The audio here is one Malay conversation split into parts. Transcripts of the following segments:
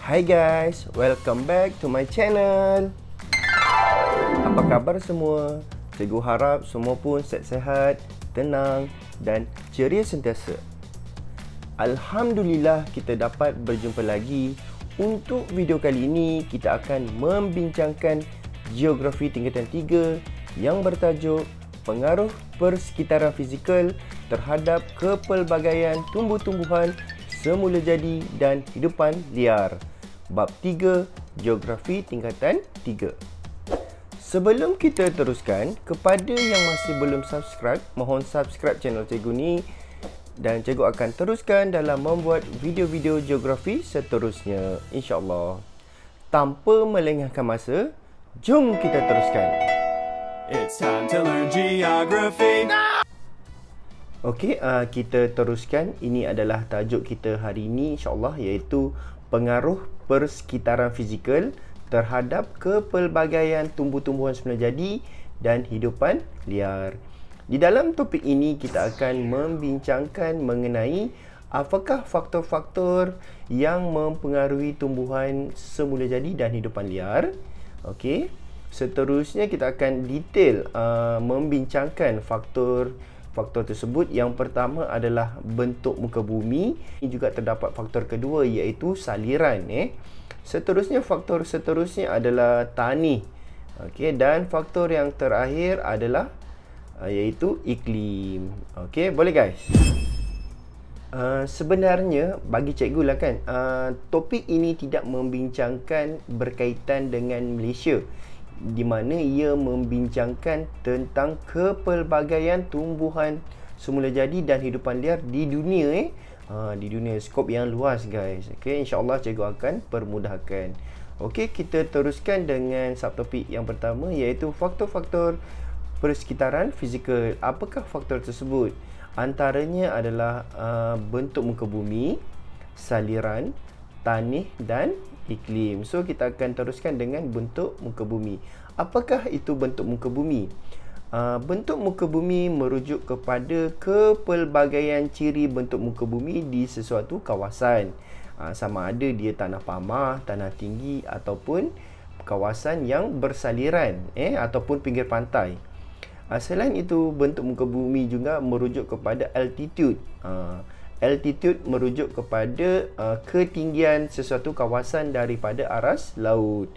Hai guys, welcome back to my channel. Apa khabar semua? Cikgu harap semua pun sihat-sihat, tenang dan ceria sentiasa. Alhamdulillah kita dapat berjumpa lagi. Untuk video kali ini kita akan membincangkan geografi tingkatan 3 yang bertajuk pengaruh persekitaran fizikal terhadap kepelbagaian tumbuh-tumbuhan semula jadi dan hidupan liar. Bab 3, geografi tingkatan 3. Sebelum kita teruskan, kepada yang masih belum subscribe, mohon subscribe channel cikgu ni dan cikgu akan teruskan dalam membuat video-video geografi seterusnya, insya-Allah. Tanpa melengahkan masa, jom kita teruskan. It's time to learn geography. Okey, kita teruskan. Ini adalah tajuk kita hari ini, insya-Allah, iaitu pengaruh persekitaran fizikal terhadap kepelbagaian tumbuh-tumbuhan semula jadi dan hidupan liar. Di dalam topik ini kita akan membincangkan mengenai apakah faktor-faktor yang mempengaruhi tumbuhan semula jadi dan hidupan liar. Okey. Seterusnya kita akan detail membincangkan faktor tersebut. Yang pertama adalah bentuk muka bumi. Ini juga terdapat faktor kedua iaitu saliran. Seterusnya faktor seterusnya adalah tanah. Okey, dan faktor yang terakhir adalah iaitu iklim. Okey, boleh guys? Sebenarnya bagi cikgu lah kan, topik ini tidak membincangkan berkaitan dengan Malaysia, di mana ia membincangkan tentang kepelbagaian tumbuhan semula jadi dan hidupan liar di dunia. Di dunia, skop yang luas guys. Okey, insya-Allah cikgu akan permudahkan. Okey, kita teruskan dengan subtopik yang pertama iaitu faktor-faktor persekitaran fizikal. Apakah faktor tersebut? Antaranya adalah bentuk muka bumi, saliran, tanah dan iklim. So kita akan teruskan dengan bentuk muka bumi. Apakah itu bentuk muka bumi? Bentuk muka bumi merujuk kepada kepelbagaian ciri bentuk muka bumi di sesuatu kawasan. Sama ada dia tanah pamah, tanah tinggi ataupun kawasan yang bersaliran ataupun pinggir pantai. Selain itu, bentuk muka bumi juga merujuk kepada altitude. Altitude merujuk kepada ketinggian sesuatu kawasan daripada aras laut.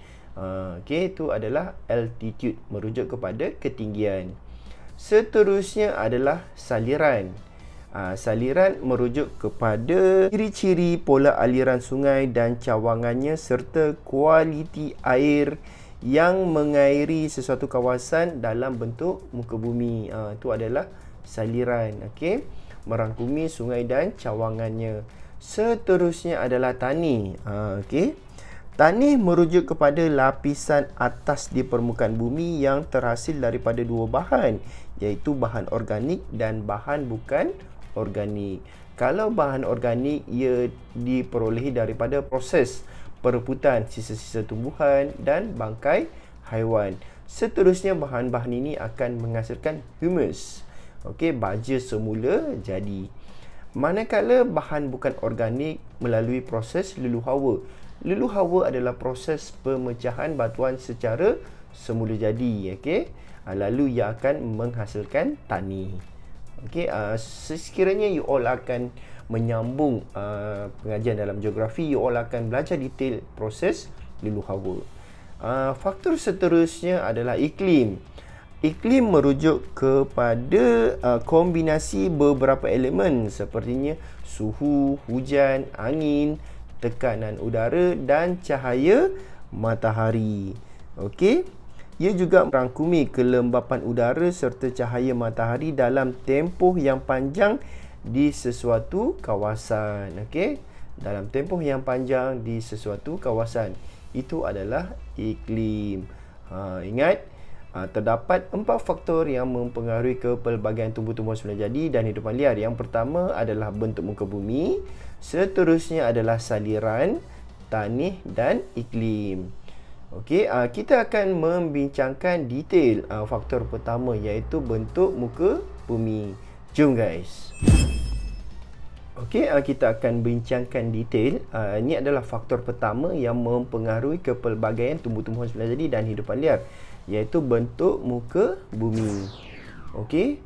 Okey, itu adalah altitude, merujuk kepada ketinggian. Seterusnya adalah saliran. Saliran merujuk kepada ciri-ciri pola aliran sungai dan cawangannya serta kualiti air yang mengairi sesuatu kawasan dalam bentuk muka bumi. Itu adalah saliran. Okey, merangkumi sungai dan cawangannya. Seterusnya adalah tanah. Okey, tanah merujuk kepada lapisan atas di permukaan bumi yang terhasil daripada dua bahan, iaitu bahan organik dan bahan bukan organik. Kalau bahan organik, ia diperolehi daripada proses perebutan sisa-sisa tumbuhan dan bangkai haiwan. Seterusnya bahan-bahan ini akan menghasilkan humus. Okey, baja semula jadi. Manakala bahan bukan organik melalui proses luluh hawa. Luluh hawa adalah proses pemecahan batuan secara semula jadi. Okey, lalu ia akan menghasilkan tanah. Okey, sekiranya you all akan menyambung pengajian dalam geografi, you all akan belajar detail proses luluh hawa. Faktor seterusnya adalah iklim. Iklim merujuk kepada kombinasi beberapa elemen sepertinya suhu, hujan, angin, tekanan udara dan cahaya matahari. Okey, ia juga merangkumi kelembapan udara serta cahaya matahari dalam tempoh yang panjang di sesuatu kawasan. Okey, dalam tempoh yang panjang di sesuatu kawasan, itu adalah iklim. Ingat, terdapat 4 faktor yang mempengaruhi kepelbagaian tumbuh-tumbuhan semula jadi dan hidupan liar. Yang pertama adalah bentuk muka bumi, seterusnya adalah saliran, tanah dan iklim. Okey, kita akan membincangkan detail faktor pertama iaitu bentuk muka bumi. Jom guys. Okey, kita akan bincangkan detail. Ini adalah faktor pertama yang mempengaruhi kepelbagaian tumbuh-tumbuhan sebelah jadi dan hidupan liar, iaitu bentuk muka bumi. Okey,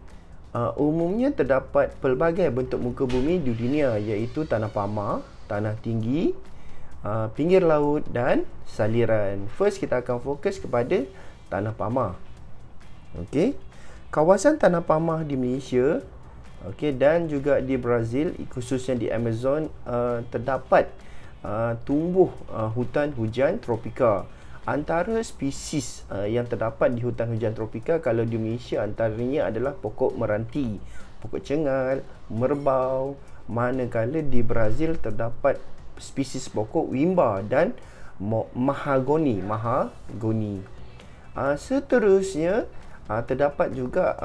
umumnya terdapat pelbagai bentuk muka bumi di dunia, iaitu tanah pamah, tanah tinggi, pinggir laut dan saliran. First, kita akan fokus kepada tanah pamah. Okey, kawasan tanah pamah di Malaysia, okey, dan juga di Brazil, khususnya di Amazon, terdapat tumbuh hutan hujan tropika. Antara spesies yang terdapat di hutan hujan tropika kalau di Malaysia antaranya adalah pokok meranti, pokok cengal, merbau, manakala di Brazil terdapat spesies pokok wimba dan mahagoni. Seterusnya terdapat juga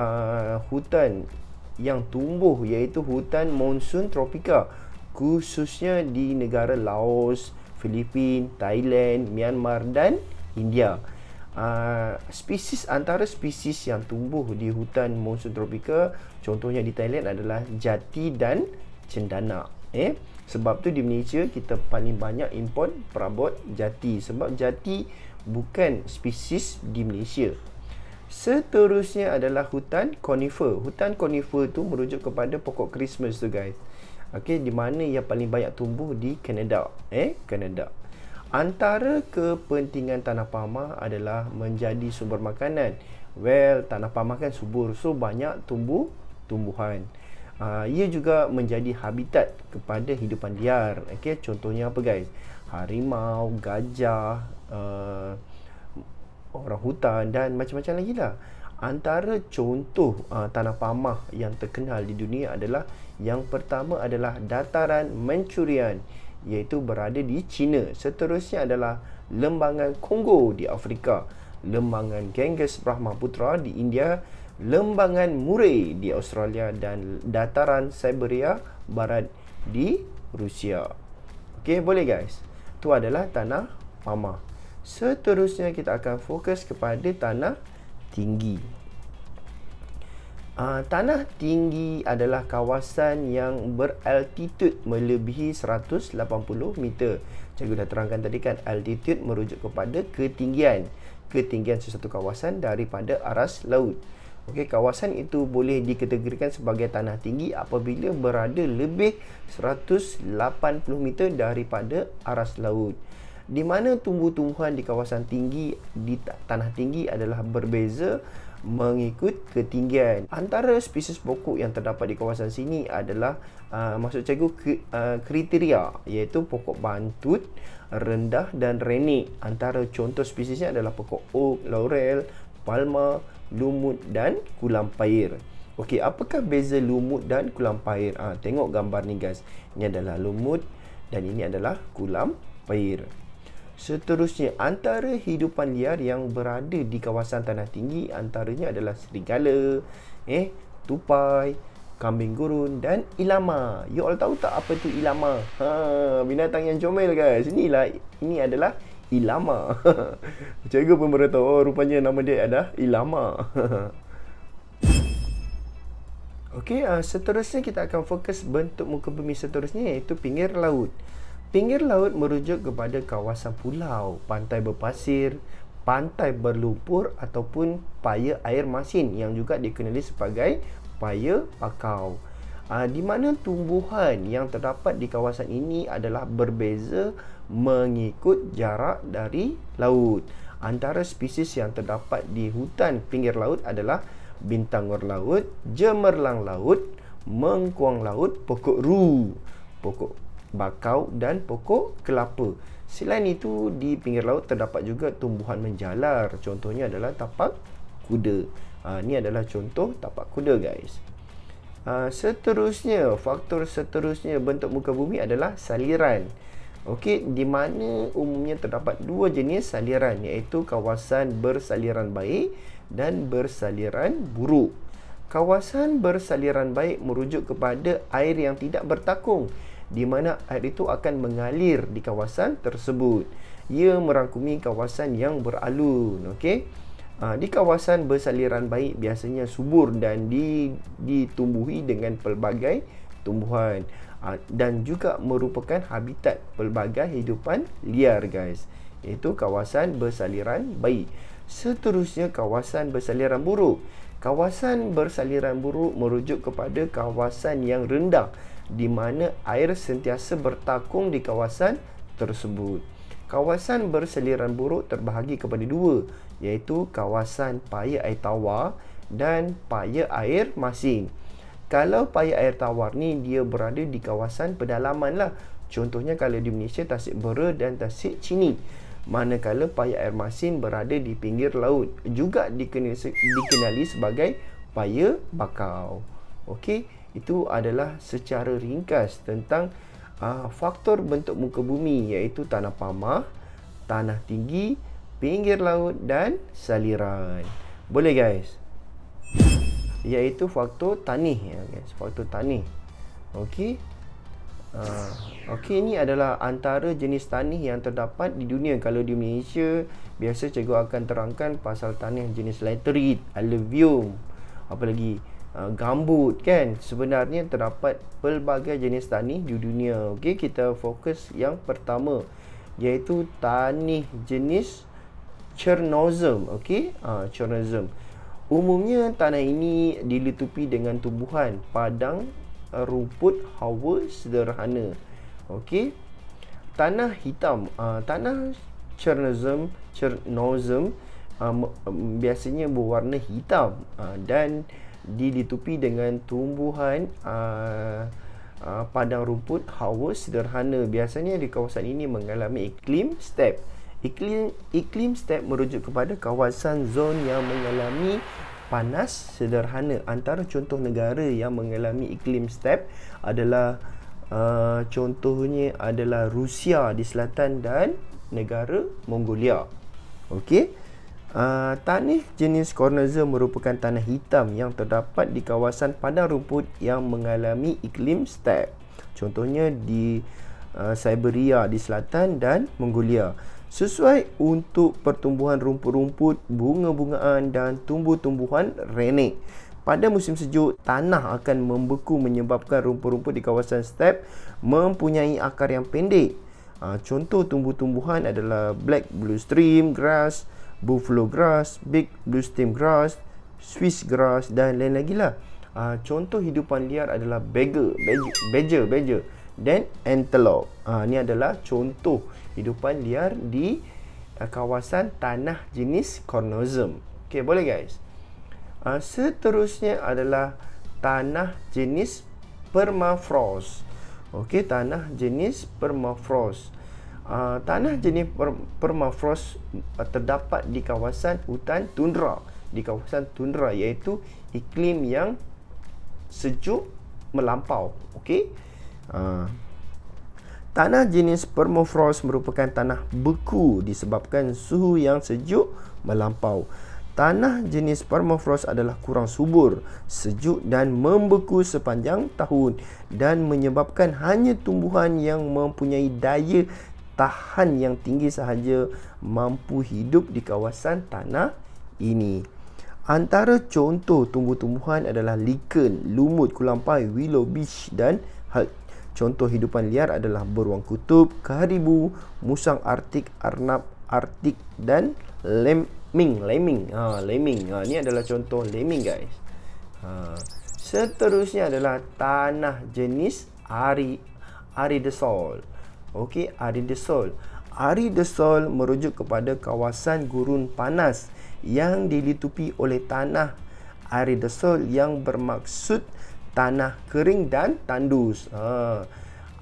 hutan yang tumbuh, iaitu hutan monsun tropika, khususnya di negara Laos, Filipina, Thailand, Myanmar dan India. Antara spesies yang tumbuh di hutan monsun tropika, contohnya di Thailand adalah jati dan cendana. Sebab tu di Malaysia kita paling banyak import perabot jati, sebab jati bukan spesies di Malaysia. Seterusnya adalah hutan conifer. Hutan conifer tu merujuk kepada pokok Christmas tu, guys. Okey, di mana yang paling banyak tumbuh di Kanada. Kanada. Antara kepentingan tanah pamah adalah menjadi sumber makanan. Well, tanah pamah kan subur, so banyak tumbuhan. Ia juga menjadi habitat kepada hidupan liar. Okey, contohnya apa, guys? Harimau, gajah, orang hutan dan macam-macam lagi lah. Antara contoh tanah pamah yang terkenal di dunia adalah, yang pertama adalah dataran Manchurian, iaitu berada di China. Seterusnya adalah lembangan Kongo di Afrika, lembangan Ganges Brahmaputra di India, lembangan Murray di Australia dan dataran Siberia Barat di Rusia. Okey, boleh guys? Itu adalah tanah pamah. Seterusnya kita akan fokus kepada tanah tinggi. Tanah tinggi adalah kawasan yang beraltitude melebihi 180 meter. Cikgu dah terangkan tadi kan, altitude merujuk kepada ketinggian sesuatu kawasan daripada aras laut. Okey, kawasan itu boleh dikategorikan sebagai tanah tinggi apabila berada lebih 180 meter daripada aras laut. Di mana tumbuh-tumbuhan di kawasan tinggi, di tanah tinggi adalah berbeza mengikut ketinggian. Antara spesies pokok yang terdapat di kawasan sini adalah maksud cikgu kriteria, iaitu pokok bantut, rendah dan renik. Antara contoh spesiesnya adalah pokok oak, laurel, palma, lumut dan kulam pair. Okey, apakah beza lumut dan kulam pair? Tengok gambar ni guys. Ini adalah lumut dan ini adalah kulam pair. Seterusnya, antara hidupan liar yang berada di kawasan tanah tinggi antaranya adalah serigala, tupai, kambing gurun dan ilama. You all tahu tak apa tu ilama? Binatang yang comel guys. Ini adalah ilama. Cikgu pun baru tahu, oh rupanya nama dia adalah ilama. Okey, seterusnya kita akan fokus bentuk muka bumi seterusnya, iaitu pinggir laut. Pinggir laut merujuk kepada kawasan pulau, pantai berpasir, pantai berlumpur ataupun paya air masin yang juga dikenali sebagai paya pakau. Di mana tumbuhan yang terdapat di kawasan ini adalah berbeza mengikut jarak dari laut. Antara spesies yang terdapat di hutan pinggir laut adalah bintangor laut, jemerlang laut, mengkuang laut, pokok ru, pokok bakau dan pokok kelapa. Selain itu, di pinggir laut terdapat juga tumbuhan menjalar. Contohnya adalah tapak kuda. Ini adalah contoh tapak kuda guys. Seterusnya, faktor seterusnya bentuk muka bumi adalah saliran. Okey, di mana umumnya terdapat dua jenis saliran, iaitu kawasan bersaliran baik dan bersaliran buruk. Kawasan bersaliran baik merujuk kepada air yang tidak bertakung, di mana air itu akan mengalir di kawasan tersebut. Ia merangkumi kawasan yang beralun. Okey, di kawasan bersaliran baik biasanya subur dan ditumbuhi dengan pelbagai tumbuhan. dan juga merupakan habitat pelbagai hidupan liar guys, iaitu kawasan bersaliran bayi. Seterusnya, kawasan bersaliran buruk. Kawasan bersaliran buruk merujuk kepada kawasan yang rendah di mana air sentiasa bertakung di kawasan tersebut. Kawasan bersaliran buruk terbahagi kepada dua, iaitu kawasan paya air tawar dan paya air masin. Kalau paya air tawar ni dia berada di kawasan pedalaman lah. Contohnya kalau di Malaysia, Tasik Bera dan Tasik Chini. Manakala paya air masin berada di pinggir laut, juga dikenali sebagai paya bakau. Okey, itu adalah secara ringkas tentang faktor bentuk muka bumi, iaitu tanah pamah, tanah tinggi, pinggir laut dan saliran. Boleh guys? Iaitu faktor tanih ya guys, faktor tanih. Okey. Okey, ini adalah antara jenis tanih yang terdapat di dunia. Kalau di Malaysia, biasa cikgu akan terangkan pasal tanih jenis laterite, alluvium, apa lagi, gambut kan. Sebenarnya terdapat pelbagai jenis tanih di dunia. Okey, kita fokus yang pertama, iaitu tanih jenis Chernozem. Okey, Chernozem. Umumnya tanah ini dilitupi dengan tumbuhan padang rumput hawa sederhana. Okey. Tanah hitam, tanah Chernozem biasanya berwarna hitam dan dilitupi dengan tumbuhan padang rumput hawa sederhana. Biasanya di kawasan ini mengalami iklim step. Iklim step merujuk kepada kawasan zon yang mengalami panas sederhana. Antara contoh negara yang mengalami iklim step adalah contohnya adalah Rusia di selatan dan negara Mongolia. Okey. Tanah jenis Chernozem merupakan tanah hitam yang terdapat di kawasan padang rumput yang mengalami iklim step. Contohnya di Siberia di selatan dan Mongolia. Sesuai untuk pertumbuhan rumput-rumput, bunga-bungaan dan tumbuh-tumbuhan renek. Pada musim sejuk, tanah akan membeku menyebabkan rumput-rumput di kawasan step mempunyai akar yang pendek. Contoh tumbuh-tumbuhan adalah black blue stream grass, buffalo grass, big blue stem grass, Swiss grass dan lain lagi lah. Contoh hidupan liar adalah badger dan antelope. Ini adalah contoh hidupan liar di kawasan tanah jenis Chernozem. Okey, boleh guys? Seterusnya adalah tanah jenis permafrost. Okey, tanah jenis permafrost. Tanah jenis permafrost terdapat di kawasan hutan tundra. Di kawasan tundra, iaitu iklim yang sejuk melampau. Okey. Tanah jenis permafrost merupakan tanah beku disebabkan suhu yang sejuk melampau. Tanah jenis permafrost adalah kurang subur, sejuk dan membeku sepanjang tahun dan menyebabkan hanya tumbuhan yang mempunyai daya tahan yang tinggi sahaja mampu hidup di kawasan tanah ini. Antara contoh tumbuh-tumbuhan adalah lichen, lumut kulampai, willow beech dan hulk. Contoh hidupan liar adalah beruang kutub, karibu, musang arktik, arnab arktik dan lemming. Ini adalah contoh lemming guys. Seterusnya adalah tanah jenis aridesol. Okey, aridesol. Aridesol merujuk kepada kawasan gurun panas yang dilitupi oleh tanah aridesol yang bermaksud tanah kering dan tandus.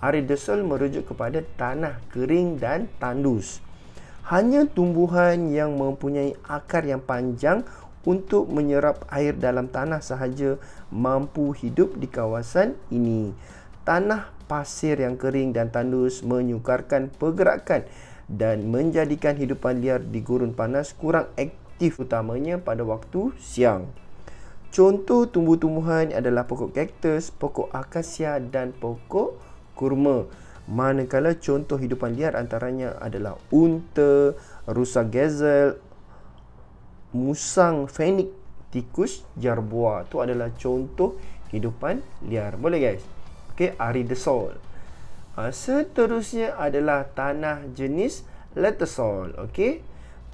Aridesol merujuk kepada tanah kering dan tandus. Hanya tumbuhan yang mempunyai akar yang panjang untuk menyerap air dalam tanah sahaja mampu hidup di kawasan ini. Tanah pasir yang kering dan tandus menyukarkan pergerakan dan menjadikan hidupan liar di gurun panas kurang aktif, utamanya pada waktu siang. Contoh tumbuh-tumbuhan adalah pokok kaktus, pokok akasia dan pokok kurma. Manakala contoh hidupan liar antaranya adalah unta, rusa gazelle, musang fenix, tikus jerboa. Itu adalah contoh hidupan liar. Boleh guys? Okey, aridosol. Seterusnya adalah tanah jenis letosol. Okey,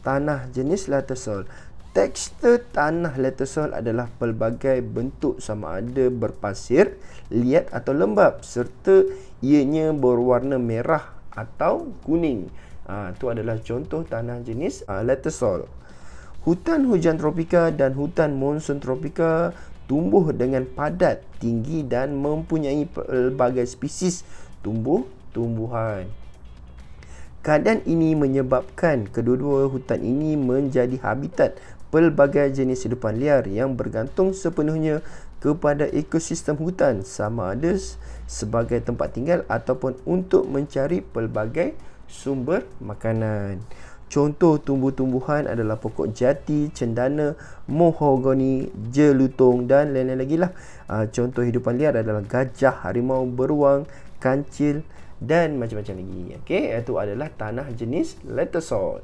tanah jenis letosol. Tekstur tanah letosol adalah pelbagai bentuk, sama ada berpasir, liat atau lembap, serta ianya berwarna merah atau kuning. Itu adalah contoh tanah jenis letosol. Hutan hujan tropika dan hutan monsun tropika tumbuh dengan padat, tinggi dan mempunyai pelbagai spesies tumbuh-tumbuhan. Keadaan ini menyebabkan kedua-dua hutan ini menjadi habitat pelbagai jenis hidupan liar yang bergantung sepenuhnya kepada ekosistem hutan, sama ada sebagai tempat tinggal ataupun untuk mencari pelbagai sumber makanan. Contoh tumbuh-tumbuhan adalah pokok jati, cendana, mahogani, jelutong dan lain-lain lagi lah. Contoh hidupan liar adalah gajah, harimau, beruang, kancil dan macam-macam lagi. Okey, itu adalah tanah jenis letosol.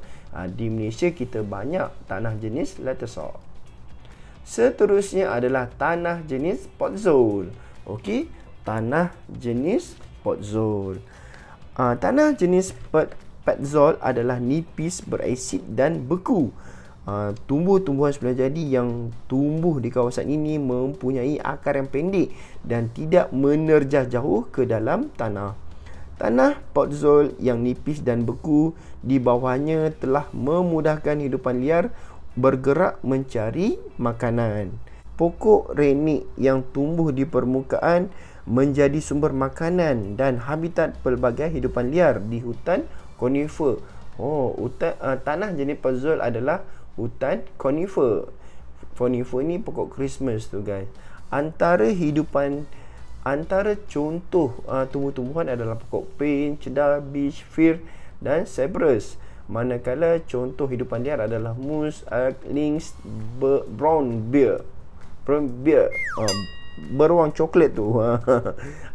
Di Malaysia kita banyak tanah jenis letosol. Seterusnya adalah tanah jenis podzol. Okey, tanah jenis podzol. Tanah jenis podzol adalah nipis, berasid dan beku. Tumbuh-tumbuhan sebelah jadi yang tumbuh di kawasan ini mempunyai akar yang pendek dan tidak menerjah jauh ke dalam tanah. Tanah podzol yang nipis dan beku di bawahnya telah memudahkan hidupan liar bergerak mencari makanan. Pokok renik yang tumbuh di permukaan menjadi sumber makanan dan habitat pelbagai hidupan liar di hutan konifer. Tanah jenis podzol adalah hutan konifer. Konifer ni pokok Christmas tu guys. Antara contoh tumbuh-tumbuhan adalah pokok pine, cedar, beech, fir dan cypress. Manakala contoh hidupan liar adalah moose, elk, lynx, brown bear, beruang coklat tu.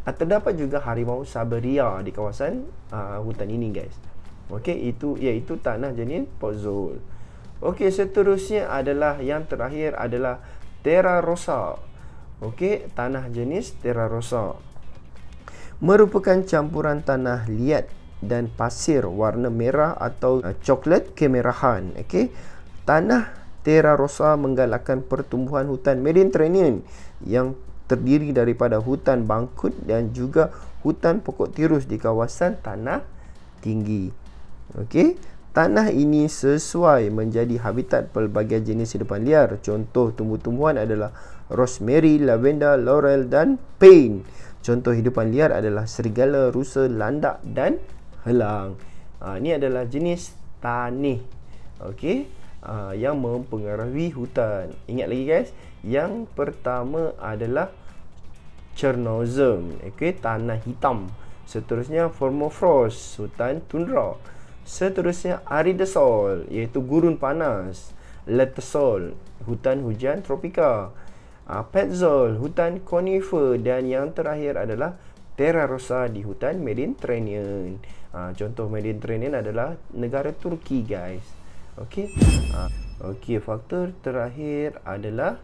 Terdapat juga harimau Siberia di kawasan hutan ini guys. Okey, iaitu tanah jenis podzol. Okey, seterusnya adalah yang terakhir adalah terra rosa. Okey, tanah jenis terra rosa merupakan campuran tanah liat dan pasir warna merah atau coklat kemerahan. Okey, tanah terra rosa menggalakkan pertumbuhan hutan Mediterranean yang terdiri daripada hutan bangkut dan juga hutan pokok tirus di kawasan tanah tinggi. Okey, tanah ini sesuai menjadi habitat pelbagai jenis hidupan liar. Contoh tumbuh-tumbuhan adalah rosemary, lavender, laurel dan pine. Contoh hidupan liar adalah serigala, rusa, landak dan helang. Ini adalah jenis tanah yang mempengaruhi hutan. Ingat lagi guys, yang pertama adalah Chernozem, tanah hitam. Seterusnya permafrost, hutan tundra. Seterusnya aridosol, iaitu gurun panas. Letosol, hutan hujan tropika. Podzol, hutan konifer. Dan yang terakhir adalah terra rosa di hutan Mediterranean. Contoh Mediterranean adalah negara Turki guys. Okey, faktor terakhir adalah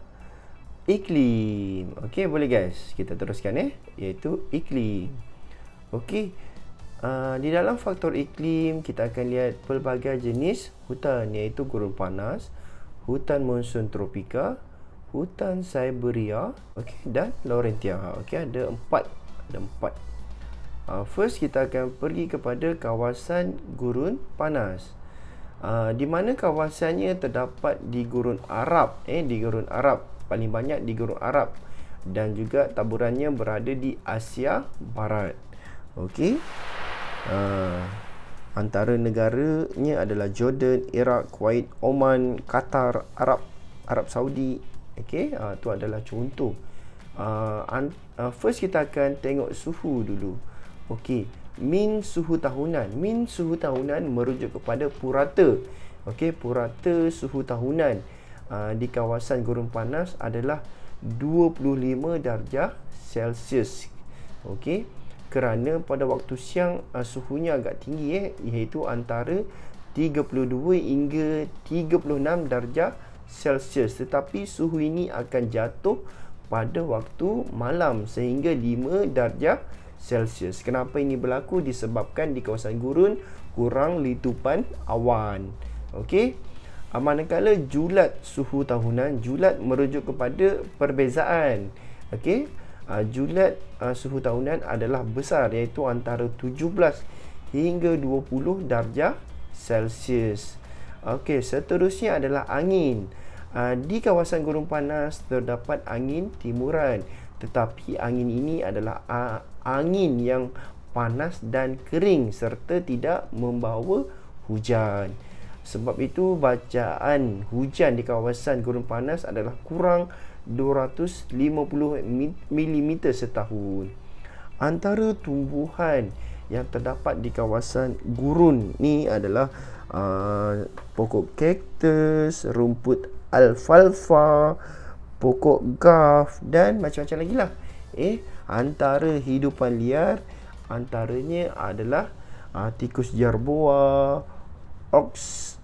iklim. Okey, boleh guys, kita teruskan iaitu iklim. Okey, di dalam faktor iklim kita akan lihat pelbagai jenis hutan, iaitu gurun panas, hutan monsun tropika, hutan Siberia, dan Laurentia. Ada empat. First kita akan pergi kepada kawasan gurun panas. Di mana kawasannya terdapat di gurun Arab, di gurun Arab, paling banyak di gurun Arab, dan juga taburannya berada di Asia Barat. Antara negaranya adalah Jordan, Iraq, Kuwait, Oman, Qatar, Arab Saudi. Itu adalah contoh. First kita akan tengok suhu dulu. Min suhu tahunan. Min suhu tahunan merujuk kepada purata. Purata suhu tahunan di kawasan gurun panas adalah 25 darjah Celsius. Kerana pada waktu siang suhunya agak tinggi, iaitu antara 32 hingga 36 darjah Celsius. Tetapi suhu ini akan jatuh pada waktu malam sehingga 5 darjah Celsius. Kenapa ini berlaku? Disebabkan di kawasan gurun kurang litupan awan. Okey. Manakala julat suhu tahunan, julat merujuk kepada perbezaan. Okey. Julat suhu tahunan adalah besar, iaitu antara 17 hingga 20 darjah Celsius. Okey, seterusnya adalah angin. Di kawasan gurun panas terdapat angin timuran, tetapi angin ini adalah angin yang panas dan kering serta tidak membawa hujan. Sebab itu bacaan hujan di kawasan gurun panas adalah kurang 250 mm setahun. Antara tumbuhan yang terdapat di kawasan gurun ni adalah pokok kaktus, rumput alfalfa, pokok gaf dan macam-macam lagi lah. Antara hidupan liar antaranya adalah tikus jerboa, ox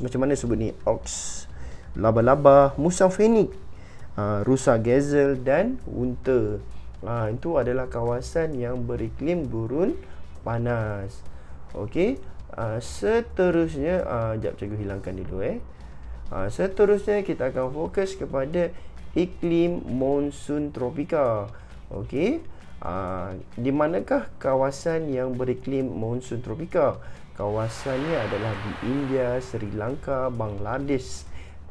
macam mana sebut ni, ox, laba-laba, musang fenik, rusa gazelle dan unta. Itu adalah kawasan yang beriklim gurun panas. Okey, seterusnya jap cikgu hilangkan dulu seterusnya kita akan fokus kepada iklim monsun tropika. Okey, di manakah kawasan yang beriklim monsun tropika? Kawasannya adalah di India, Sri Lanka, Bangladesh,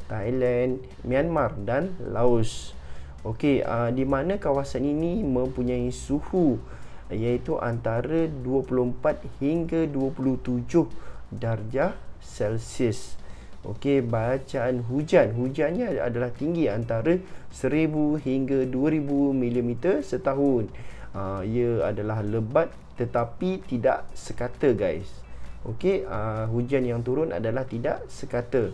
Thailand, Myanmar dan Laos. Okey, di mana kawasan ini mempunyai suhu iaitu antara 24 hingga 27 darjah Celsius. Okey, bacaan hujannya adalah tinggi antara 1000 hingga 2000 mm setahun. Ia adalah lebat tetapi tidak sekata, guys. Okey, hujan yang turun adalah tidak sekata.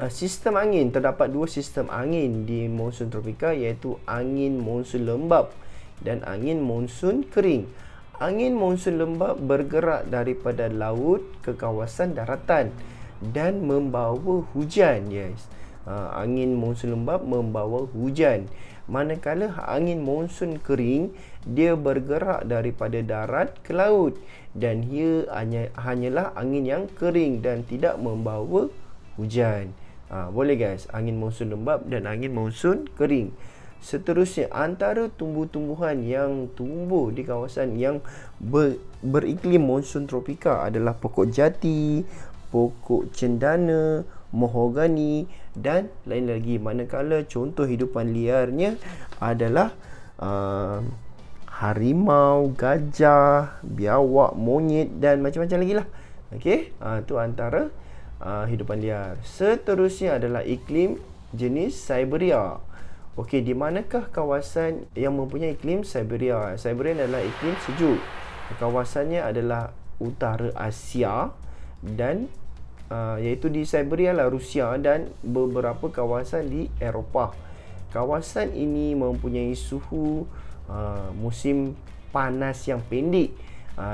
Sistem angin, terdapat dua sistem angin di monsun tropika, iaitu angin monsun lembap dan angin monsun kering. Angin monsun lembap bergerak daripada laut ke kawasan daratan dan membawa hujan, guys. Angin monsun lembap membawa hujan. Manakala angin monsun kering, dia bergerak daripada darat ke laut dan ia hanyalah angin yang kering dan tidak membawa hujan. Boleh, guys, angin monsun lembap dan angin monsun kering. Seterusnya, antara tumbuh-tumbuhan yang tumbuh di kawasan yang beriklim monsun tropika adalah pokok jati, pokok cendana, mahogani dan lain lagi. Manakala contoh hidupan liarnya adalah harimau, gajah, biawak, monyet dan macam-macam lagi lah. Okey, itu antara hidupan liar. Seterusnya adalah iklim jenis Siberia. Okey, di manakah kawasan yang mempunyai iklim Siberia? Siberia adalah iklim sejuk. Kawasannya adalah utara Asia dan iaitu di Siberia lah, Rusia dan beberapa kawasan di Eropah. Kawasan ini mempunyai suhu musim panas yang pendek,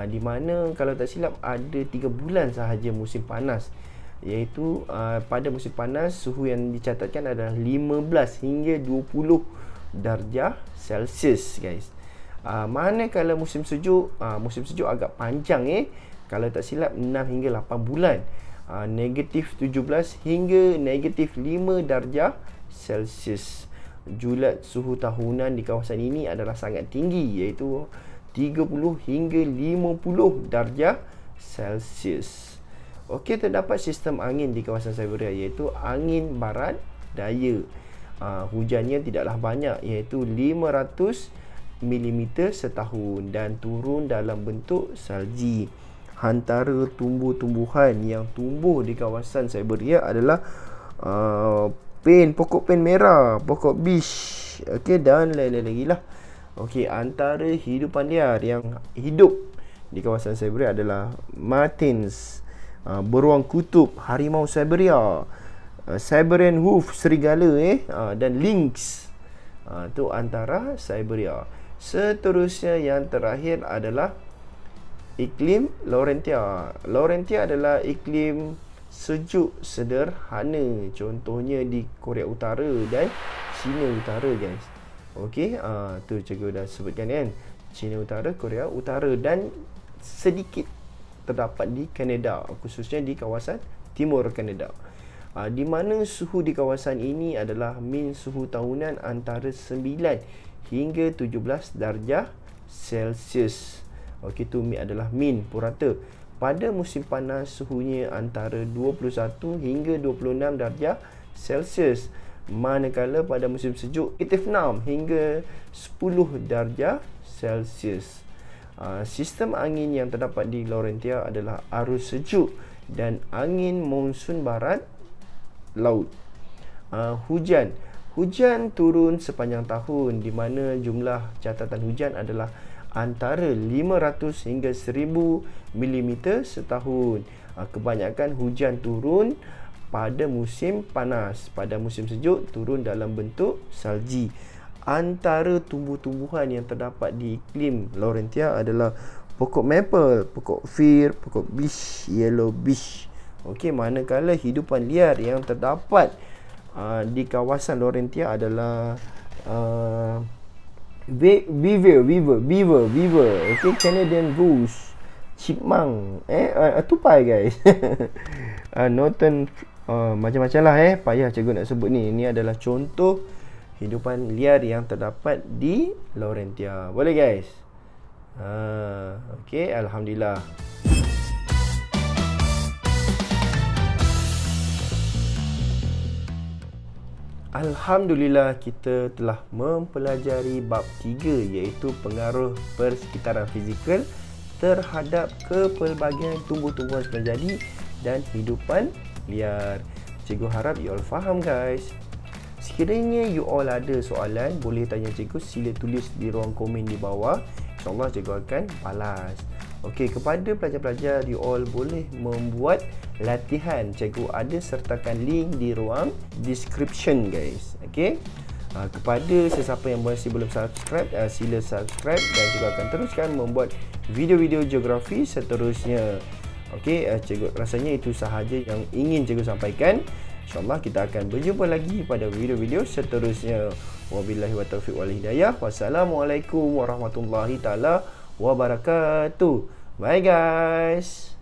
di mana kalau tak silap ada 3 bulan sahaja musim panas. Iaitu pada musim panas suhu yang dicatatkan adalah 15 hingga 20 darjah Celsius, guys. Manakala musim sejuk agak panjang, kalau tak silap 6 hingga 8 bulan. Negatif 17 hingga negatif 5 darjah Celsius. Julat suhu tahunan di kawasan ini adalah sangat tinggi, iaitu 30 hingga 50 darjah Celsius. Okey, terdapat sistem angin di kawasan Siberia, iaitu angin barat daya. Hujannya tidaklah banyak, iaitu 500 mm setahun dan turun dalam bentuk salji. Antara tumbuh-tumbuhan yang tumbuh di kawasan Siberia adalah pokok pen merah, pokok beech, okey, dan lain-lain lagi lah. Okey, antara hidupan liar yang hidup di kawasan Siberia adalah martins, beruang kutub, harimau Siberia, Siberian wolf, serigala dan lynx. Itu antara Siberia. Seterusnya yang terakhir adalah iklim Laurentia. Laurentia adalah iklim sejuk sederhana, contohnya di Korea Utara dan China Utara guys. Okey, tu cikgu dah sebutkan kan. China Utara, Korea Utara dan sedikit terdapat di Kanada, khususnya di kawasan timur Kanada. Di mana suhu di kawasan ini adalah min suhu tahunan antara 9 hingga 17 darjah Celsius. Okey, tu adalah min purata. Pada musim panas suhunya antara 21 hingga 26 darjah Celsius. Manakala pada musim sejuk -6 hingga 10 darjah Celsius. Sistem angin yang terdapat di Laurentia adalah arus sejuk dan angin monsun barat laut. Hujan turun sepanjang tahun, di mana jumlah catatan hujan adalah antara 500 hingga 1000 mm setahun. Kebanyakan hujan turun pada musim panas. Pada musim sejuk turun dalam bentuk salji. Antara tumbuh-tumbuhan yang terdapat di iklim Laurentia adalah pokok maple, pokok fir, pokok beech, yellow beech. Okey, manakala hidupan liar yang terdapat di kawasan Laurentia adalah beaver, okey, Canadian goose, chipmunk, tupai guys. Northern, macam-macam lah payah cikgu nak sebut ni. Ini adalah contoh hidupan liar yang terdapat di Laurentia. Boleh guys? Okey, alhamdulillah. Alhamdulillah, kita telah mempelajari bab 3, iaitu pengaruh persekitaran fizikal terhadap kepelbagaian tumbuh-tumbuhan semenjadi dan hidupan liar. Cikgu harap you all faham guys. Sekiranya you all ada soalan, boleh tanya cikgu, sila tulis di ruang komen di bawah. InsyaAllah cikgu akan balas. Okey, kepada pelajar-pelajar, you all boleh membuat latihan. Cikgu ada sertakan link di ruang description guys. Okey. Kepada sesiapa yang masih belum subscribe, sila subscribe dan juga akan teruskan membuat video-video geografi seterusnya. Okey, cikgu rasanya itu sahaja yang ingin cikgu sampaikan. InsyaAllah kita akan berjumpa lagi pada video-video seterusnya. Wabillahi wa taufiq wal hidayah. Wassalamualaikum warahmatullahi taala wabarakatuh. Bye guys.